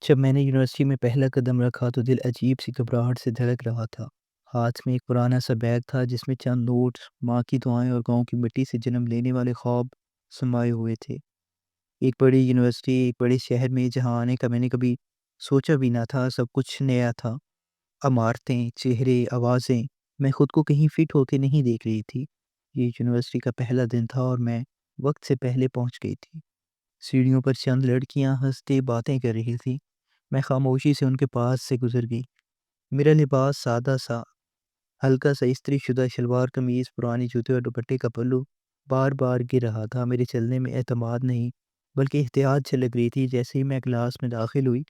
جب میں نے یونیورسٹی میں پہلا قدم رکھا تو دل عجیب سی گھبراہٹ سے دھڑک رہا تھا۔ ہاتھ میں ایک پرانا سا بیگ تھا جس میں چند نوٹس، ماں کی دعائیں اور گاؤں کی مٹی سے جنم لینے والے خواب سمائے ہوئے تھے۔ ایک بڑی یونیورسٹی، ایک بڑے شہر میں جہاں آنے کا میں نے کبھی سوچا بھی نہ تھا، سب کچھ نیا تھا۔ عمارتیں، چہرے، آوازیں، میں خود کو کہیں فٹ ہوتے نہیں دیکھ رہی تھی۔ یہ یونیورسٹی کا پہلا دن تھا اور میں وقت سے پہلے پہنچ گئی تھی۔ سیڑھیوں پر چند لڑکیاں ہنستے باتیں کر رہی تھیں۔ میں خاموشی سے ان کے پاس سے گزر گئی۔ میرا لباس سادہ سا، ہلکا سا استری شدہ شلوار قمیض، پرانے جوتے اور دوپٹے کا پلو بار بار گر رہا تھا۔ میرے چلنے میں اعتماد نہیں بلکہ احتیاط جھلک رہی تھی۔ جیسے ہی میں کلاس میں داخل ہوئی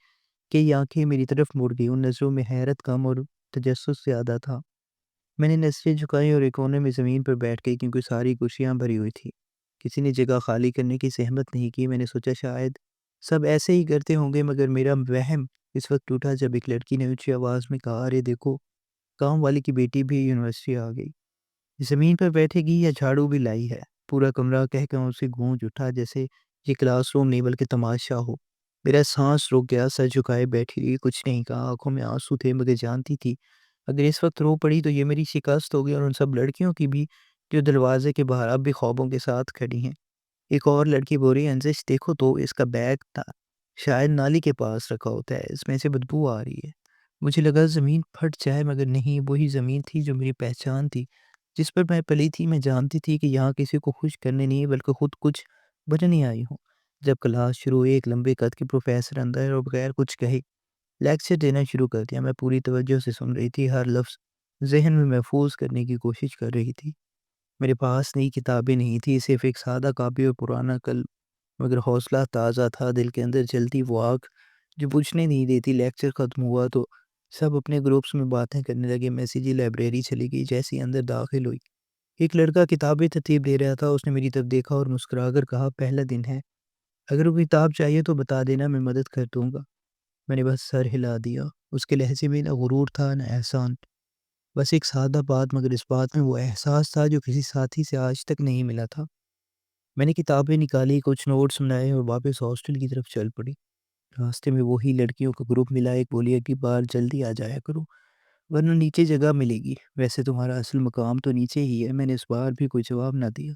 کہ آنکھیں میری طرف مڑ گئی، ان نظروں میں حیرت کم اور تجسس زیادہ تھا۔ میں نے نظریں جھکائی اور ایک کونے میں زمین پر بیٹھ گئی کیونکہ ساری کرسیاں بھری ہوئی تھی۔ کسی نے جگہ خالی کرنے کی زحمت نہیں کی۔ میں نے سوچا شاید سب ایسے ہی کرتے ہوں گے، مگر میرا وہم اس وقت ٹوٹا جب ایک لڑکی نے اونچی آواز میں کہا، ارے دیکھو، گاؤں والی کی بیٹی بھی یونیورسٹی آ گئی، زمین پر بیٹھے گی یا جھاڑو بھی لائی ہے۔ پورا کمرہ کہہ کے اسے گونج اٹھا جیسے یہ کلاس روم نہیں بلکہ تماشا ہو۔ میرا سانس رک گیا، سر جھکائے بیٹھی رہی، کچھ نہیں کہا۔ آنکھوں میں آنسو تھے مگر جانتی تھی اگر اس وقت رو پڑی تو یہ میری شکست ہوگی اور ان سب لڑکیوں کی بھی جو دروازے کے باہر اب بھی خوابوں کے ساتھ کھڑی ہیں۔ ایک اور لڑکی بول رہی، انزش دیکھو تو اس کا بیگ تھا، شاید نالی کے پاس رکھا ہوتا ہے، اس میں سے بدبو آ رہی ہے۔ مجھے لگا زمین پھٹ جائے مگر نہیں، وہی زمین تھی جو میری پہچان تھی، جس پر میں پلی تھی۔ میں جانتی تھی کہ یہاں کسی کو خوش کرنے نہیں بلکہ خود کچھ بننے آئی ہوں۔ جب کلاس شروع ہوئی، ایک لمبے قد کے پروفیسر اندر اور بغیر کچھ کہے لیکچر دینا شروع کر دیا۔ میں پوری توجہ سے سن رہی تھی، ہر لفظ ذہن میں محفوظ کرنے کی کوشش کر رہی تھی۔ میرے پاس نئی کتابیں نہیں تھی، صرف ایک سادہ کاپی اور پرانا قلم، مگر حوصلہ تازہ تھا۔ دل کے اندر جلتی وہ آگ جو بجھنے نہیں دیتی۔ لیکچر ختم ہوا تو سب اپنے گروپس میں باتیں کرنے لگے۔ میں سیدھی لائبریری چلی گئی۔ جیسے ہی اندر داخل ہوئی، ایک لڑکا کتابیں ترتیب دے رہا تھا۔ اس نے میری طرف دیکھا اور مسکرا کر کہا، پہلا دن ہے، اگر وہ کتاب چاہیے تو بتا دینا، میں مدد کر دوں گا۔ میں نے بس سر ہلا دیا۔ اس کے لہجے میں نہ غرور تھا نہ احسان، بس ایک سادہ بات، مگر اس بات میں وہ احساس تھا جو کسی ساتھی سے آج تک نہیں ملا تھا۔ میں نے کتابیں نکالی، کچھ نوٹس بنائے اور واپس ہاسٹل کی طرف چل پڑی۔ راستے میں وہی لڑکیوں کا گروپ ملا۔ ایک بولی، اگلی بار جلدی آ جایا کرو ورنہ نیچے جگہ ملے گی، ویسے تمہارا اصل مقام تو نیچے ہی ہے۔ میں نے اس بار بھی کوئی جواب نہ دیا،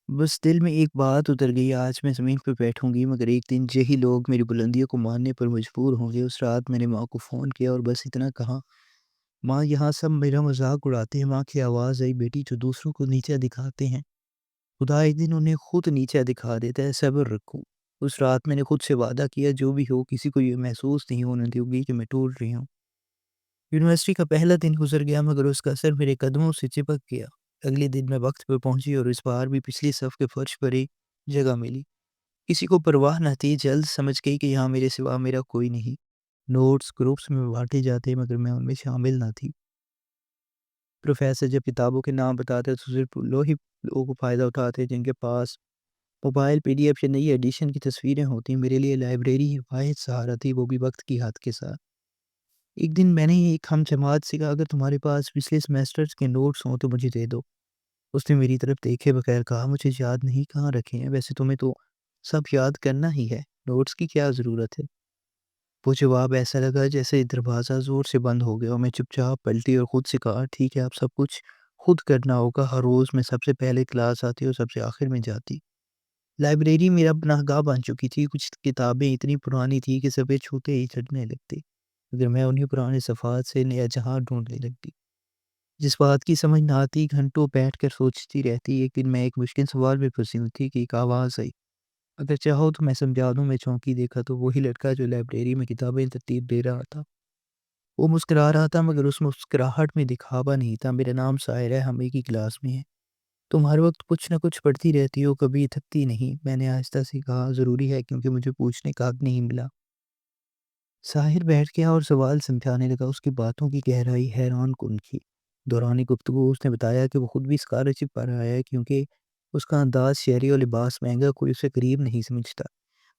بس دل میں ایک بات اتر گئی، آج میں زمین پر بیٹھوں گی مگر ایک دن یہی لوگ میری بلندیوں کو ماننے پر مجبور ہوں گے۔ اس رات میں نے ماں کو فون کیا اور بس اتنا کہا، ماں یہاں سب میرا مذاق اڑاتے ہیں۔ ماں کی آواز آئی، بیٹی جو دوسروں کو نیچا دکھاتے ہیں خدا ایک دن انہیں خود نیچا دکھا دیتا ہے، صبر رکھو۔ اس رات میں نے خود سے وعدہ کیا، جو بھی ہو کسی کو یہ محسوس نہیں ہونے دوں گی کہ میں ٹوٹ رہی ہوں۔ یونیورسٹی کا پہلا دن گزر گیا مگر اس کا اثر میرے قدموں سے چپک گیا۔ اگلے دن میں وقت پر پہنچی اور اس بار بھی پچھلی صف کے فرش پر ایک جگہ ملی۔ کسی کو پرواہ نہ تھی، جلد سمجھ گئی کہ یہاں میرے سوا میرا کوئی نہیں۔ نوٹس گروپس میں بانٹے جاتے مگر میں ان میں شامل نہ تھی۔ پروفیسر جب کتابوں کے نام بتاتے تو صرف لوگ ہی لوگ فائدہ اٹھاتے جن کے پاس موبائل، پی ڈی ایف یا نئی ایڈیشن کی تصویریں ہوتی۔ میرے لیے لائبریری ہی واحد سہارا تھی، وہ بھی وقت کی حد کے ساتھ۔ ایک دن میں نے ایک ہم جماعت سے کہا، اگر تمہارے پاس پچھلے سمیسٹرز کے نوٹس ہوں تو مجھے دے دو۔ اس نے میری طرف دیکھے بغیر کہا، مجھے یاد نہیں کہاں رکھے ہیں، ویسے تمہیں تو سب یاد کرنا ہی ہے، نوٹس کی کیا ضرورت ہے۔ وہ جواب ایسا لگا جیسے دروازہ زور سے بند ہو گیا اور میں چپ چاپ پلٹی اور خود سے کہا، ٹھیک ہے اب سب کچھ خود کرنا ہوگا۔ ہر روز میں سب سے پہلے کلاس آتی اور سب سے آخر میں جاتی۔ لائبریری میرا پناہ گاہ بن چکی تھی۔ کچھ کتابیں اتنی پرانی تھی کہ صفحے چھوتے ہی چڑھنے لگتے، مگر میں انہیں پرانے صفحات سے نیا جہاں ڈھونڈنے لگتی۔ جس بات کی سمجھ نہ آتی گھنٹوں بیٹھ کر سوچتی رہتی۔ ایک دن میں ایک مشکل سوال میں پھنسی ہوئی تھی کہ ایک آواز آئی، اگر چاہو تو میں سمجھا دوں۔ میں چونکی دیکھا تو وہی لڑکا جو لائبریری میں کتابیں ترتیب دے رہا تھا، وہ مسکرا رہا تھا مگر اس مسکراہٹ میں دکھاوا نہیں تھا۔ میرا نام ساحر ہے، ہم ایک ہی کلاس میں ہیں، تم ہر وقت کچھ نہ کچھ پڑھتی رہتی ہو، کبھی تھکتی نہیں۔ میں نے آہستہ سے کہا، ضروری ہے کیونکہ مجھے پوچھنے کا حق نہیں ملا۔ ساحر بیٹھ گیا اور سوال سمجھانے لگا۔ اس کی باتوں کی گہرائی حیران کن تھی۔ دوران گفتگو اس نے بتایا کہ وہ خود بھی اسکالرشپ پر آیا ہے کیونکہ اس کا انداز شہری اور لباس مہنگا، کوئی اسے قریب نہیں سمجھتا۔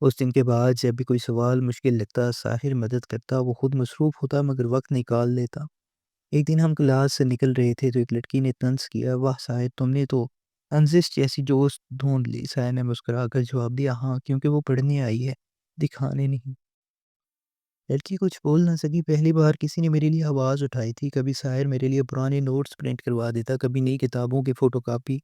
اس دن کے بعد جب بھی کوئی سوال مشکل لگتا ساحر مدد کرتا، وہ خود مصروف ہوتا مگر وقت نکال لیتا۔ ایک دن ہم کلاس سے نکل رہے تھے تو ایک لڑکی نے طنز کیا، واہ ساحر تم نے تو انزش جیسی دوست ڈھونڈ لی۔ ساحر نے مسکرا کر جواب دیا، ہاں کیونکہ وہ پڑھنے آئی ہے، دکھانے نہیں۔ لڑکی کچھ بول نہ سکی۔ پہلی بار کسی نے میرے لیے آواز اٹھائی تھی۔ کبھی ساحر میرے لیے پرانے نوٹس پرنٹ کروا دیتا، کبھی نئی کتابوں کی فوٹو کاپی۔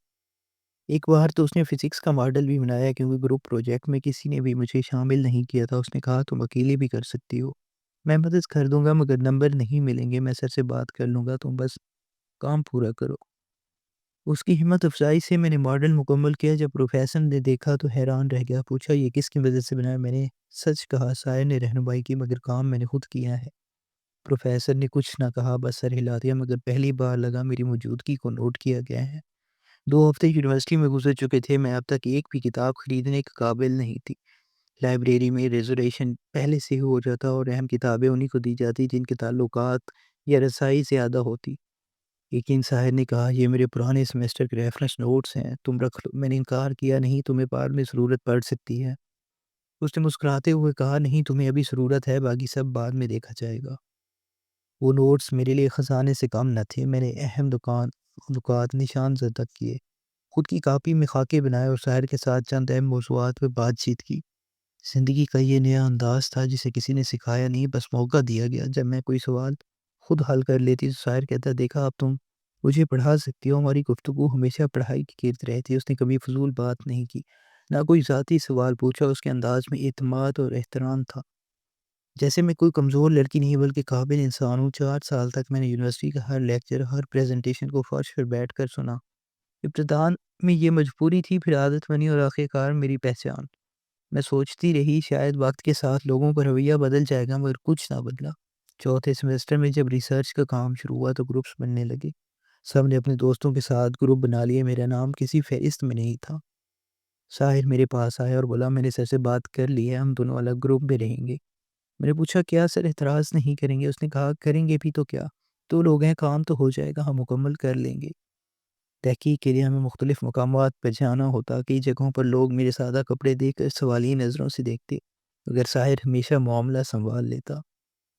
ایک بار تو اس نے فزکس کا ماڈل بھی بنایا، کیونکہ گروپ پروجیکٹ میں کسی نے بھی مجھے شامل نہیں کیا تھا۔ اس نے کہا تم اکیلے بھی کر سکتی ہو، میں مدد کر دوں گا، مگر نمبر نہیں ملیں گے، میں سر سے بات کر لوں گا، تم بس کام پورا کرو۔ اس کی ہمت افزائی سے میں نے ماڈل مکمل کیا۔ جب پروفیسر نے دیکھا تو حیران رہ گیا، پوچھا یہ کس کی مدد سے بنایا؟ میں نے سچ کہا، سائر نے رہنمائی کی، مگر کام میں نے خود کیا ہے۔ پروفیسر نے کچھ نہ کہا، بس سر ہلا دیا، مگر پہلی بار لگا میری موجودگی کو نوٹ کیا گیا ہے۔ 2 ہفتے یونیورسٹی میں گزر چکے تھے، میں اب تک ایک بھی کتاب خریدنے کے قابل نہیں تھی۔ لائبریری میں ریزرویشن پہلے سے ہی ہو جاتا اور اہم کتابیں انہیں کو دی جاتی جن کے تعلقات یا رسائی زیادہ ہوتی۔ لیکن ساحر نے کہا یہ میرے پرانے سیمسٹر کے ریفرنس نوٹس ہیں، تم رکھ لو۔ میں نے انکار کیا، نہیں، تمہیں بعد میں ضرورت پڑ سکتی ہے۔ اس نے مسکراتے ہوئے کہا نہیں، تمہیں ابھی ضرورت ہے، باقی سب بعد میں دیکھا جائے گا۔ وہ نوٹس میرے لیے خزانے سے کم نہ تھے۔ میں نے اہم نکات نشان زدہ کیے، خود کی کاپی میں خاکے بنائے اور ساحر کے ساتھ چند اہم موضوعات پہ بات چیت کی۔ زندگی کا یہ نیا انداز تھا جسے کسی نے سکھایا نہیں، بس موقع دیا گیا۔ جب میں کوئی سوال خود حل کر لیتی تو ساحر کہتا دیکھا اب تم مجھے پڑھا سکتی ہو۔ ہماری گفتگو ہمیشہ پڑھائی کی گرد رہتی۔ اس نے کبھی فضول بات نہیں کی، نہ کوئی ذاتی سوال پوچھا۔ اس کے انداز میں اعتماد اور احترام تھا، جیسے میں کوئی کمزور لڑکی نہیں بلکہ قابل انسان ہوں۔ 4 سال تک میں نے یونیورسٹی کا ہر لیکچر، ہر پریزنٹیشن کو فرش پر بیٹھ کر سنا۔ ابتداء میں یہ مجبوری تھی، پھر عادت بنی اور آخر کار میری پہچان۔ میں سوچتی رہی شاید وقت کے ساتھ لوگوں کا رویہ بدل جائے گا، مگر کچھ نہ بدلا۔ چوتھے سیمسٹر میں جب ریسرچ کا کام شروع ہوا تو گروپس بننے لگے۔ سب نے اپنے دوستوں کے ساتھ گروپ بنا لیے، میرا نام کسی فہرست میں نہیں تھا۔ ساحر میرے پاس آیا اور بولا میں نے سر سے بات کر لی ہے، ہم دونوں الگ گروپ میں رہیں گے۔ میں نے پوچھا کیا سر اعتراض نہیں کریں گے؟ اس نے کہا کریں گے بھی تو کیا، 2 لوگ ہیں، کام تو ہو جائے گا، ہم مکمل کر لیں گے۔ تحقیق کے لیے ہمیں مختلف مقامات پر جانا ہوتا، کئی جگہوں پر لوگ میرے سادہ کپڑے دیکھ کر سوالیہ نظروں سے دیکھتے، مگر ساحر ہمیشہ معاملہ سنبھال لیتا۔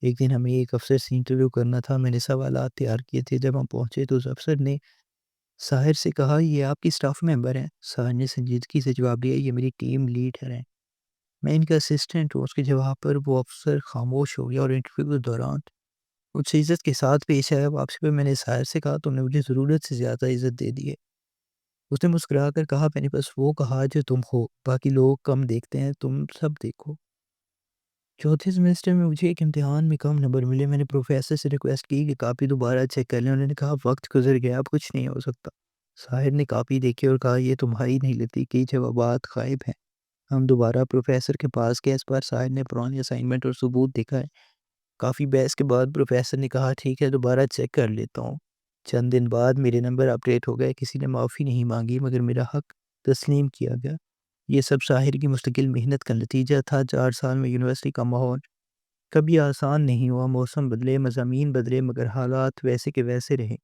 ایک دن ہمیں ایک افسر سے انٹرویو کرنا تھا، میں نے سوالات تیار کیے تھے۔ جب ہم پہنچے تو اس افسر نے ساحر سے کہا یہ آپ کی اسٹاف ممبر ہیں؟ ساحر نے سنجیدگی سے جواب دیا یہ میری ٹیم لیڈر ہیں، میں ان کا اسسٹنٹ ہوں۔ اس کے جواب پر وہ افسر خاموش ہو گیا اور انٹرویو کے دوران مجھ سے عزت کے ساتھ پیش آیا۔ واپسی پہ میں نے ساحر سے کہا تم نے مجھے ضرورت سے زیادہ عزت دے دی ہے۔ اس نے مسکرا کر کہا میں نے بس وہ کہا جو تم ہو، باقی لوگ کم دیکھتے ہیں، تم سب دیکھو۔ چوتھے سیمسٹر میں مجھے ایک امتحان میں کم نمبر ملے۔ میں نے پروفیسر سے ریکویسٹ کی کہ کاپی دوبارہ چیک کر لیں۔ انہوں نے کہا وقت گزر گیا، اب کچھ نہیں ہو سکتا۔ ساحر نے کاپی دیکھی اور کہا یہ تمہاری نہیں لگتی، کئی جوابات غائب ہیں۔ ہم دوبارہ پروفیسر کے پاس گئے، اس بار ساحر نے پرانی اسائنمنٹ اور ثبوت دکھائے۔ کافی بحث کے بعد پروفیسر نے کہا ٹھیک ہے دوبارہ چیک کر لیتا ہوں۔ چند دن بعد میرے نمبر اپڈیٹ ہو گئے، کسی نے معافی نہیں مانگی مگر میرا حق تسلیم کیا گیا۔ یہ سب ساحر کی مستقل محنت کا نتیجہ تھا۔ 4 سال میں یونیورسٹی کا ماحول کبھی آسان نہیں ہوا، موسم بدلے، مضامین بدلے، مگر حالات ویسے کے ویسے رہے۔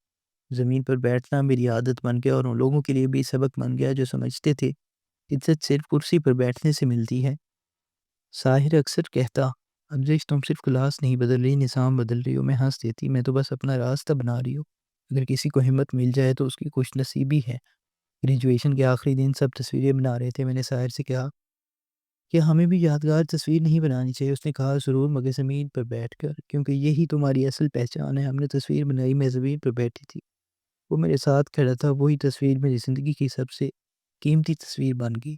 زمین پر بیٹھنا میری عادت بن گیا اور ان لوگوں کے لیے بھی سبق بن گیا جو سمجھتے تھے عزت صرف کرسی پر بیٹھنے سے ملتی ہے۔ ساحر اکثر کہتا انجش تم صرف کلاس نہیں بدل رہی، نظام بدل رہی ہو۔ میں ہنس دیتی میں تو بس اپنا راستہ بنا رہی ہوں، اگر کسی کو ہمت مل جائے تو اس کی خوش نصیبی ہے۔ گریجویشن کے آخری دن سب تصویریں بنا رہے تھے۔ میں نے ساحر سے کہا کہ ہمیں بھی یادگار تصویر نہیں بنانی چاہیے؟ اس نے کہا ضرور، مگر زمین پر بیٹھ کر، کیونکہ یہی تمہاری اصل پہچان ہے۔ ہم نے تصویر بنائی، میں زمین پر بیٹھی تھی، وہ میرے ساتھ کھڑا تھا، وہی تصویر میری زندگی کی سب سے قیمتی تصویر بن گئی۔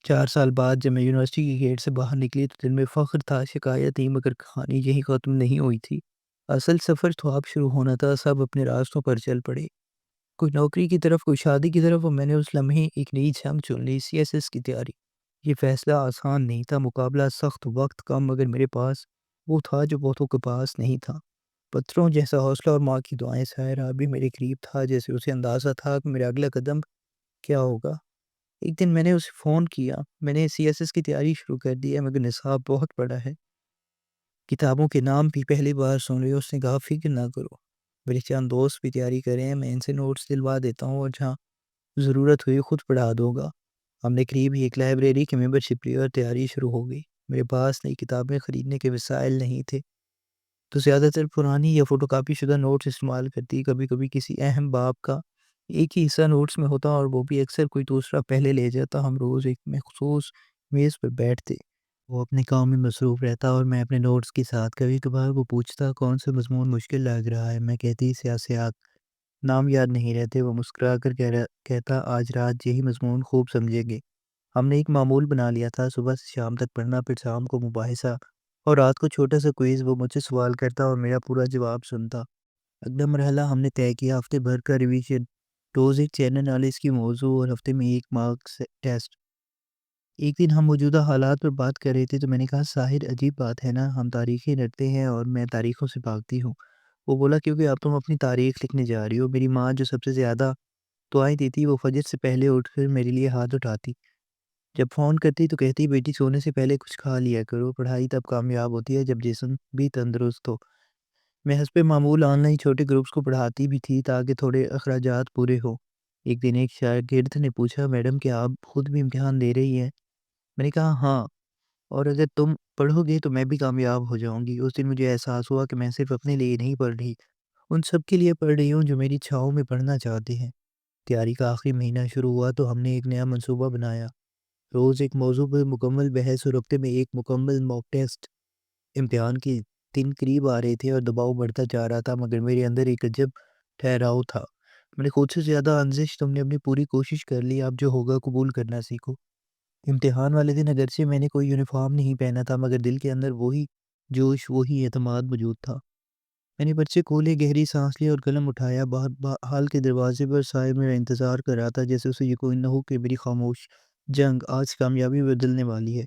4 سال بعد جب میں یونیورسٹی کے گیٹ سے باہر نکلی تو دل میں فخر تھا، شکایت تھی، مگر کہانی یہی ختم نہیں ہوئی تھی۔ اصل سفر تو اب شروع ہونا تھا۔ سب اپنے راستوں پر چل پڑے، کوئی نوکری کی طرف، کوئی شادی کی طرف، اور میں نے اس لمحے ایک نئی جنگ چن لی، CSS کی تیاری۔ یہ فیصلہ آسان نہیں تھا، مقابلہ سخت، وقت کم، مگر میرے پاس وہ تھا جو بہتوں کے پاس نہیں تھا، پتھروں جیسا حوصلہ اور ماں کی دعائیں۔ ساحر اب بھی میرے قریب تھا، جیسے اسے اندازہ تھا کہ میرا اگلا قدم کیا ہوگا۔ ایک دن میں نے اسے فون کیا، میں نے CSS کی تیاری شروع کر دی ہے، مگر نصاب بہت بڑا ہے، کتابوں کے نام بھی پہلی بار سن رہی ہو۔ اس نے کہا فکر نہ کرو، میرے چند دوست بھی تیاری کر رہے ہیں، میں ان سے نوٹس دلوا دیتا ہوں اور جہاں ضرورت ہوئی خود پڑھا دوں گا۔ ہم نے قریب ہی ایک لائبریری کی ممبرشپ لی اور تیاری شروع ہو گئی۔ میرے پاس نئی کتابیں خریدنے کے وسائل نہیں تھے تو زیادہ تر پرانی یا فوٹو کاپی شدہ نوٹس استعمال کرتی۔ کبھی کبھی کسی اہم باب کا ایک ہی حصہ نوٹس میں ہوتا اور وہ بھی اکثر کوئی دوسرا پہلے لے جاتا۔ ہم روز ایک مخصوص میز پر بیٹھتے، وہ اپنے کام میں مصروف رہتا اور میں اپنے نوٹس کے ساتھ۔ کبھی کبھار وہ پوچھتا کون سا مضمون مشکل لگ رہا ہے، میں کہتی سیاست، نام یاد نہیں رہتے۔ وہ مسکرا کر کہتا آج رات یہی مضمون خوب سمجھیں گے۔ ہم نے ایک معمول بنا لیا تھا، صبح سے شام تک پڑھنا، پھر شام کو مباحثہ اور رات کو چھوٹا سا کوئز۔ وہ مجھ سے سوال کرتا اور میرا پورا جواب سنتا۔ اگلا مرحلہ ہم نے طے کیا، ہفتے بھر کا ریویژن، روز ایک چینل نالج کی موضوع اور ہفتے میں ایک مارکس ٹیسٹ۔ ایک دن ہم موجودہ حالات پر بات کر رہے تھے تو میں نے کہا ساحر عجیب بات ہے نا، ہم تاریخیں رٹتے ہیں اور میں تاریخوں سے بھاگتی ہوں۔ وہ بولا کیونکہ اب تم اپنی تاریخ لکھنے جا رہی ہو۔ میری ماں جو سب سے زیادہ دعائیں دیتی، وہ فجر سے پہلے اٹھ کر میرے لیے ہاتھ اٹھاتی۔ جب فون کرتی تو کہتی بیٹی سونے سے پہلے کچھ کھا لیا کرو، پڑھائی تب کامیاب ہوتی ہے جب جسم بھی تندرست ہو۔ میں حسب معمول آن لائن چھوٹے گروپس کو پڑھاتی بھی تھی تاکہ تھوڑے اخراجات پورے ہوں۔ ایک دن ایک شاگرد نے پوچھا میڈم کیا آپ خود بھی امتحان دے رہی ہیں؟ میں نے کہا ہاں، اور اگر تم پڑھو گے تو میں بھی کامیاب ہو جاؤں گی۔ اس دن مجھے احساس ہوا کہ میں صرف اپنے لیے نہیں پڑھ رہی، ان سب کے لیے پڑھ رہی ہوں جو میری چھاؤں میں پڑھنا چاہتے ہیں۔ تیاری کا آخری مہینہ شروع ہوا تو ہم نے ایک نیا منصوبہ بنایا، روز ایک موضوع پر مکمل بحث اور ہفتے میں ایک مکمل موک ٹیسٹ۔ امتحان کے دن قریب آ رہے تھے اور دباؤ بڑھتا جا رہا تھا، مگر میرے اندر ایک عجب ٹھہراؤ تھا۔ میں نے خود سے زیادہ انزش تم نے اپنی پوری کوشش کر لی، اب جو ہوگا قبول کرنا سیکھو۔ امتحان والے دن اگرچہ میں نے کوئی یونیفارم نہیں پہنا تھا، مگر دل کے اندر وہی جوش، وہی اعتماد موجود تھا۔ میں نے پرچے کھولے، گہری سانس لی اور قلم اٹھایا۔ باہر حال کے دروازے پر صاحب میرا انتظار کر رہا تھا، جیسے اسے یقین نہ ہو کہ میری خاموش جنگ آج کامیابی میں بدلنے والی ہے۔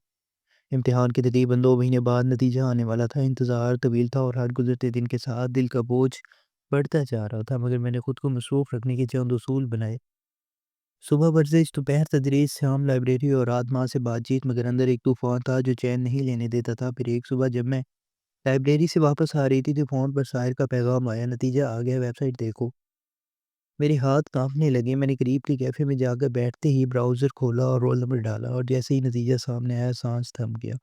امتحان کے تقریباً 2 مہینے بعد نتیجہ آنے والا تھا۔ انتظار طویل تھا اور ہر گزرتے دن کے ساتھ دل کا بوجھ بڑھتا جا رہا تھا، مگر میں نے خود کو مصروف رکھنے کے چند اصول بنائے۔ صبح ورزش، دوپہر تدریس، شام لائبریری اور رات ماں سے بات چیت، مگر اندر ایک طوفان تھا جو چین نہیں لینے دیتا تھا۔ پھر ایک صبح جب میں لائبریری سے واپس آ رہی تھی تو فون پر ساحر کا پیغام آیا، نتیجہ آ گیا، ویب سائٹ دیکھو۔ میرے ہاتھ کانپنے لگے، میں نے قریب کے کیفے میں جا کر بیٹھتے ہی براؤزر کھولا اور رول نمبر ڈالا، اور جیسے ہی نتیجہ سامنے آیا سانس تھم گیا۔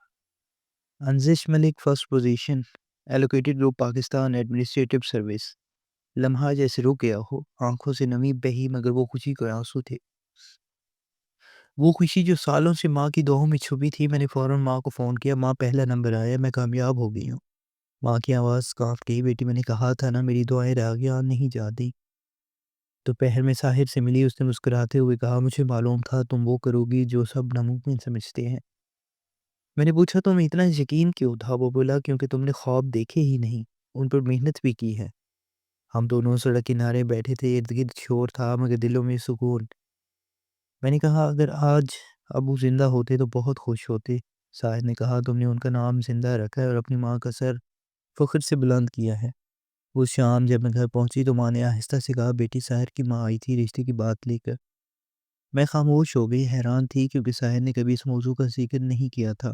انزش ملک first position, allocated group Pakistan administrative service. لمحہ جیسے رک گیا ہو، آنکھوں سے نمی بہی، مگر وہ خوشی کے آنسو تھے، وہ خوشی جو سالوں سے ماں کی دعاؤں میں چھپی تھی۔ میں نے فوراً ماں کو فون کیا، ماں پہلا نمبر آیا، میں کامیاب ہو گئی ہوں۔ ماں کی آواز کانپ گئی، بیٹی میں نے کہا تھا نا میری دعائیں راغیاں نہیں جاتی۔ دوپہر میں ساحر سے ملی، اس نے مسکراتے ہوئے کہا مجھے معلوم تھا تم وہ کرو گی جو سب ناممکن سمجھتے ہیں۔ میں نے پوچھا تمہیں اتنا یقین کیوں تھا؟ وہ بولا کیونکہ تم نے خواب دیکھے ہی نہیں، ان پر محنت بھی کی ہے۔ ہم دونوں سڑک کنارے بیٹھے تھے، ارد گرد شور تھا مگر دلوں میں سکون۔ میں نے کہا اگر آج ابو زندہ ہوتے تو بہت خوش ہوتے۔ ساحر نے کہا تم نے ان کا نام زندہ رکھا ہے اور اپنی ماں کا سر فخر سے بلند کیا ہے۔ اس شام جب میں گھر پہنچی تو ماں نے آہستہ سے کہا بیٹی ساحر کی ماں آئی تھی رشتے کی بات لے کر۔ میں خاموش ہو گئی، حیران تھی کیونکہ ساحر نے کبھی اس موضوع کا ذکر نہیں کیا تھا۔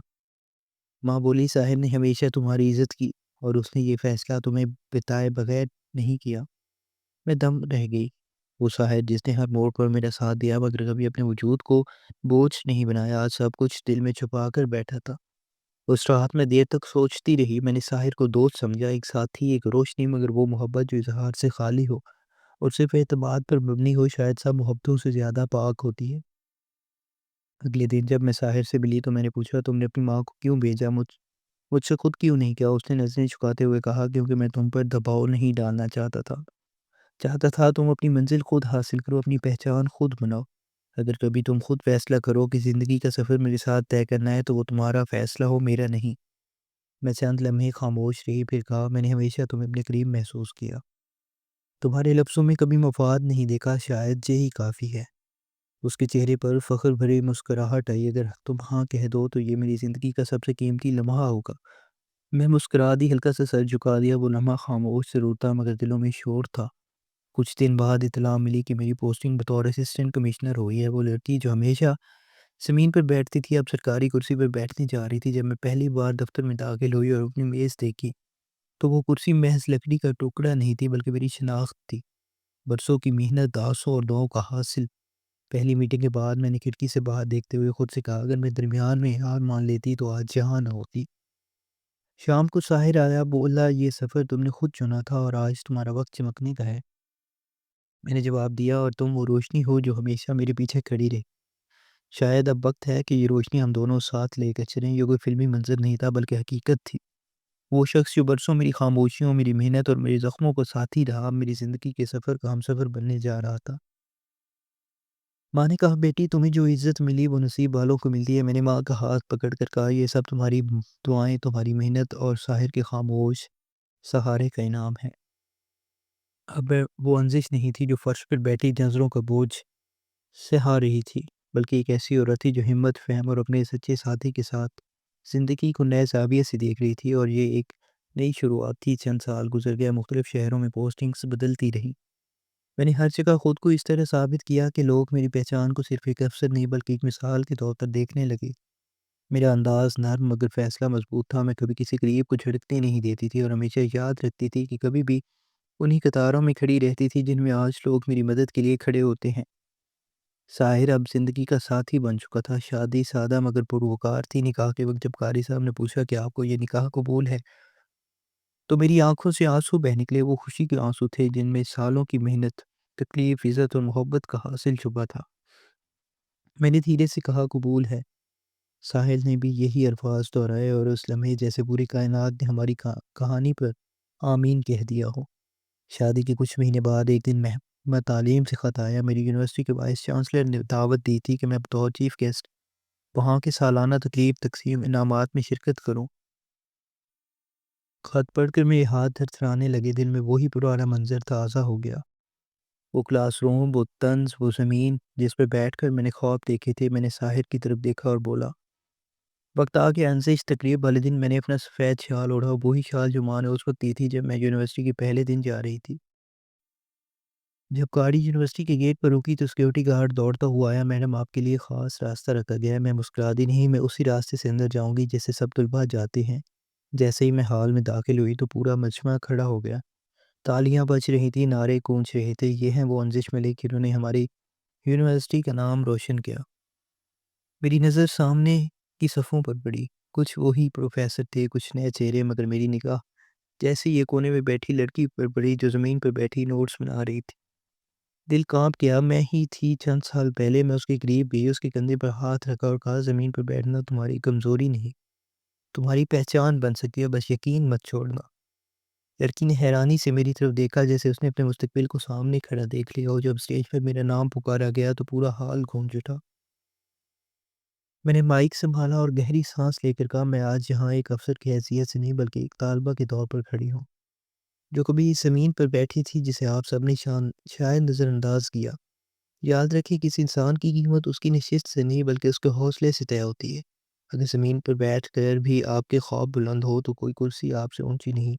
ماں بولی ساحر نے ہمیشہ تمہاری عزت کی اور اس نے یہ فیصلہ تمہیں بتائے بغیر نہیں کیا۔ میں دم رہ گئی، وہ ساحر جس نے ہر موڑ پر میرا ساتھ دیا مگر کبھی اپنے وجود کو بوجھ نہیں بنایا، آج سب کچھ دل میں چھپا کر بیٹھا تھا۔ اس رات میں دیر تک سوچتی رہی، میں نے ساحر کو دوست سمجھا، ایک ساتھی، ایک روشنی، مگر وہ محبت جو اظہار سے خالی ہو اور صرف اعتماد پر مبنی ہو شاید سب محبتوں سے زیادہ پاک ہوتی ہے۔ اگلے دن جب میں ساحر سے ملی تو میں نے پوچھا تم نے اپنی ماں کو کیوں بھیجا، مجھ سے خود کیوں نہیں کیا؟ اس نے نظریں جھکاتے ہوئے کہا کیونکہ میں تم پر دباؤ نہیں ڈالنا چاہتا تھا تم اپنی منزل خود حاصل کرو، اپنی پہچان خود بناؤ۔ اگر کبھی تم خود فیصلہ کرو کہ زندگی کا سفر میرے ساتھ طے کرنا ہے تو وہ تمہارا فیصلہ ہو، میرا نہیں۔ میں چند لمحے خاموش رہی، پھر کہا میں نے ہمیشہ تمہیں اپنے قریب محسوس کیا، تمہارے لفظوں میں کبھی مفاد نہیں دیکھا، شاید یہی کافی ہے۔ اس کے چہرے پر فخر بھری مسکراہٹ آئی، اگر تم ہاں کہہ دو تو یہ میری زندگی کا سب سے قیمتی لمحہ ہوگا۔ میں مسکرا دی، ہلکا سا سر جھکا دیا، وہ لمحہ خاموش ضرور تھا مگر دلوں میں شور تھا۔ کچھ دن بعد اطلاع ملی کہ میری پوسٹنگ بطور اسسٹنٹ کمشنر ہوئی ہے۔ وہ لڑکی جو ہمیشہ زمین پر بیٹھتی تھی اب سرکاری کرسی پر بیٹھنے جا رہی تھی۔ جب میں پہلی بار دفتر میں داخل ہوئی اور اپنی میز دیکھی تو وہ کرسی محض لکڑی کا ٹکڑا نہیں تھی بلکہ میری شناخت تھی، برسوں کی محنت، آسوں اور دعاؤں کا حاصل۔ پہلی میٹنگ کے بعد میں نے کھڑکی سے باہر دیکھتے ہوئے خود سے کہا اگر میں درمیان میں ہار مان لیتی تو آج یہاں نہ ہوتی۔ شام کو ساحر آیا، بولا یہ سفر تم نے خود چنا تھا اور آج تمہارا وقت چمکنے کا ہے۔ میں نے جواب دیا اور تم وہ روشنی ہو جو ہمیشہ میرے پیچھے کھڑی رہے۔ شاید اب وقت ہے کہ یہ روشنی ہم دونوں ساتھ لے کر چلیں۔ یہ کوئی فلمی منظر نہیں تھا بلکہ حقیقت تھی۔ وہ شخص جو برسوں میری خاموشیوں، میری محنت اور میری زخموں کو ساتھی رہا، میری زندگی کے سفر کا ہمسفر بننے جا رہا تھا۔ ماں نے کہا بیٹی تمہیں جو عزت ملی وہ نصیب والوں کو ملتی ہے۔ میں نے ماں کا ہاتھ پکڑ کر کہا یہ سب تمہاری دعائیں، تمہاری محنت اور ساحر کے خاموش سہارے کا انعام ہے۔ اب وہ انزش نہیں تھی جو فرش پر بیٹھی نظروں کا بوجھ سہا رہی تھی، بلکہ ایک ایسی عورت تھی جو ہمت، فہم اور اپنے سچے ساتھی کے ساتھ زندگی کو نئے زاویے سے دیکھ رہی تھی۔ اور یہ ایک نئی شروعات تھی۔ چند سال گزر گئے، مختلف شہروں میں پوسٹنگز بدلتی رہی۔ میں نے ہر جگہ خود کو اس طرح ثابت کیا کہ لوگ میری پہچان کو صرف ایک افسر نہیں بلکہ ایک مثال کے طور پر دیکھنے لگے۔ میرا انداز نرم مگر فیصلہ مضبوط تھا۔ میں کبھی کسی قریب کو جھڑکنے نہیں دیتی تھی اور ہمیشہ یاد رکھتی تھی کہ کبھی بھی انہی قطاروں میں کھڑی رہتی تھی جن میں آج لوگ میری مدد کے لیے کھڑے ہوتے ہیں۔ ساحر اب زندگی کا ساتھی بن چکا تھا۔ شادی سادہ مگر پروکار تھی۔ نکاح کے وقت جب قاری صاحب نے پوچھا کہ آپ کو یہ نکاح قبول ہے تو میری آنکھوں سے آنسو بہہ نکلے۔ وہ خوشی کے آنسو تھے جن میں سالوں کی محنت، تکلیف، عزت اور محبت کا حاصل چھپا تھا۔ میں نے دھیرے سے کہا قبول ہے۔ ساحل نے بھی یہی الفاظ دہرائے اور اس لمحے جیسے پوری کائنات نے ہماری کہانی پر آمین کہہ دیا ہو۔ شادی کے کچھ مہینے بعد ایک دن میں تعلیم سے خط آیا۔ میری یونیورسٹی کے وائس چانسلر نے دعوت دی تھی کہ میں بطور چیف گیسٹ وہاں کے سالانہ تقریب، تقسیم انعامات میں شرکت کروں۔ خط پڑھ کر میرے ہاتھ تھرتھرانے لگے، دل میں وہی پرانا منظر تازہ ہو گیا۔ وہ کلاس روم، وہ طنز، وہ زمین جس پر بیٹھ کر میں نے خواب دیکھے تھے۔ میں نے ساحر کی طرف دیکھا اور بولا وقت آ کے انزش تقریب والے دن میں نے اپنا سفید شال اوڑھا، وہی شال جو ماں نے اس وقت دی تھی جب میں یونیورسٹی کے پہلے دن جا رہی تھی۔ جب گاڑی یونیورسٹی کے گیٹ پر رکی تو سیکورٹی گارڈ دوڑتا ہوا آیا۔ میڈم آپ کے لیے خاص راستہ رکھا گیا ہے۔ میں مسکرا دی نہیں، میں اسی راستے سے اندر جاؤں گی جیسے سب طلباء جاتے ہیں۔ جیسے ہی میں ہال میں داخل ہوئی تو پورا مجمع کھڑا ہو گیا۔ تالیاں بج رہی تھیں، نعرے گونج رہے تھے، یہ ہیں وہ انزش ملک جنہوں نے ہماری یونیورسٹی کا نام روشن کیا۔ میری نظر سامنے کی صفوں پر پڑی۔ کچھ وہی پروفیسر تھے، کچھ نئے چہرے، مگر میری نگاہ جیسے یہ کونے میں بیٹھی لڑکی پر پڑی جو زمین پر بیٹھی نوٹس بنا رہی تھی۔ دل کانپ گیا، میں ہی تھی چند سال پہلے۔ میں اس کے قریب گئی، اس کے کندھے پر ہاتھ رکھا اور کہا زمین پر بیٹھنا تمہاری کمزوری نہیں، تمہاری پہچان بن سکتی ہے، بس یقین مت چھوڑنا۔ لڑکی نے حیرانی سے میری طرف دیکھا جیسے اس نے اپنے مستقبل کو سامنے کھڑا دیکھ لیا، اور جب اسٹیج پر میرا نام پکارا گیا تو پورا ہال گونج اٹھا۔ میں نے مائک سنبھالا اور گہری سانس لے کر کہا میں آج یہاں ایک افسر کی حیثیت سے نہیں بلکہ ایک طالبہ کے طور پر کھڑی ہوں، جو کبھی اس زمین پر بیٹھی تھی جسے آپ سب نے شاید نظر انداز کیا۔ یاد رکھیں کسی انسان کی قیمت اس کی نشست سے نہیں بلکہ اس کے حوصلے سے طے ہوتی ہے۔ اگر زمین پر بیٹھ کر بھی آپ کے خواب بلند ہو تو کوئی کرسی آپ سے اونچی نہیں۔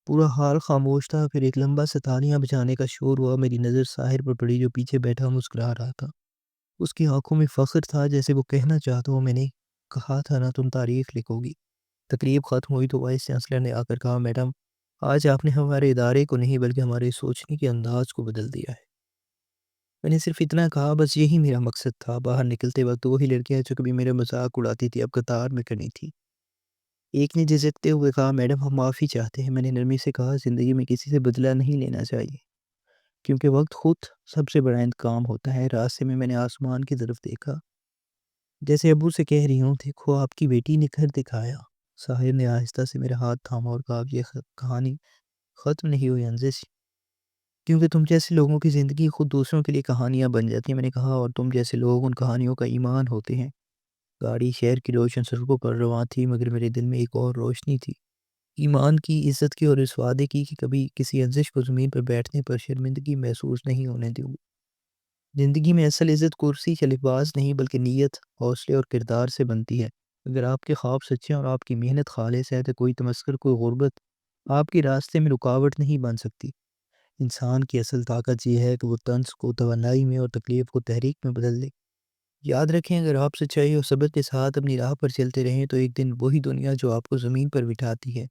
پورا حال خاموش تھا، پھر ایک لمبا سا تالیاں بجانے کا شور ہوا۔ میری نظر ساحر پر پڑی جو پیچھے بیٹھا مسکرا رہا تھا۔ اس کی آنکھوں میں فخر تھا جیسے وہ کہنا چاہتا ہو میں نے کہا تھا نا تم تاریخ لکھو گی۔ تقریب ختم ہوئی تو وائس چانسلر نے آ کر کہا میڈم آج آپ نے ہمارے ادارے کو نہیں بلکہ ہمارے سوچنے کے انداز کو بدل دیا ہے۔ میں نے صرف اتنا کہا بس یہی میرا مقصد تھا۔ باہر نکلتے وقت وہی لڑکیاں جو کبھی میرا مذاق اڑاتی تھی اب قطار میں کھڑی تھی۔ ایک نے جھجکتے ہوئے کہا میڈم ہم معافی چاہتے ہیں۔ میں نے نرمی سے کہا زندگی میں کسی سے بدلہ نہیں لینا چاہیے کیونکہ وقت خود سب سے بڑا انتقام ہوتا ہے۔ راستے میں نے آسمان کی طرف دیکھا جیسے ابو سے کہہ رہی ہوں دیکھو آپ کی بیٹی نے گھر دکھایا۔ ساحر نے آہستہ سے میرا ہاتھ تھاما اور کہا یہ کہانی ختم نہیں ہوئی انزش، کیونکہ تم جیسے لوگوں کی زندگی خود دوسروں کے لیے کہانیاں بن جاتی ہیں۔ میں نے کہا اور تم جیسے لوگ ان کہانیوں کا ایمان ہوتے ہیں۔ گاڑی شہر کی روشن سڑکوں پر رواں تھی مگر میرے دل میں ایک اور روشنی تھی، ایمان کی، عزت کی اور اس وعدے کی کہ کبھی کسی انزش کو زمین پر بیٹھنے پر شرمندگی محسوس نہیں ہونے دوں۔ زندگی میں اصل عزت کرسی یا لباس نہیں بلکہ نیت، حوصلے اور کردار سے بنتی ہے۔ اگر آپ کے خواب سچے اور آپ کی محنت خالص ہے تو کوئی تمسکر، کوئی غربت آپ کے راستے میں رکاوٹ نہیں بن سکتی۔ انسان کی اصل طاقت یہ ہے کہ وہ طنز کو توانائی میں اور تکلیف کو تحریک میں بدل دے۔ یاد رکھیں اگر آپ سچائی اور صبر کے ساتھ اپنی راہ پر چلتے رہیں تو ایک دن وہی دنیا جو آپ کو زمین پر بٹھاتی ہے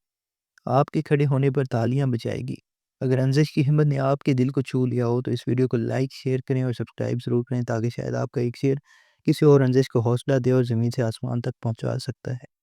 آپ کے کھڑے ہونے پر تالیاں بجائے گی۔ اگر انزش کی ہمت نے آپ کے دل کو چھو لیا ہو تو اس ویڈیو کو لائک، شیئر کریں اور سبسکرائب ضرور کریں تاکہ شاید آپ کا ایک شیئر کسی اور انزش کو حوصلہ دے اور زمین سے آسمان تک پہنچا سکتا ہے۔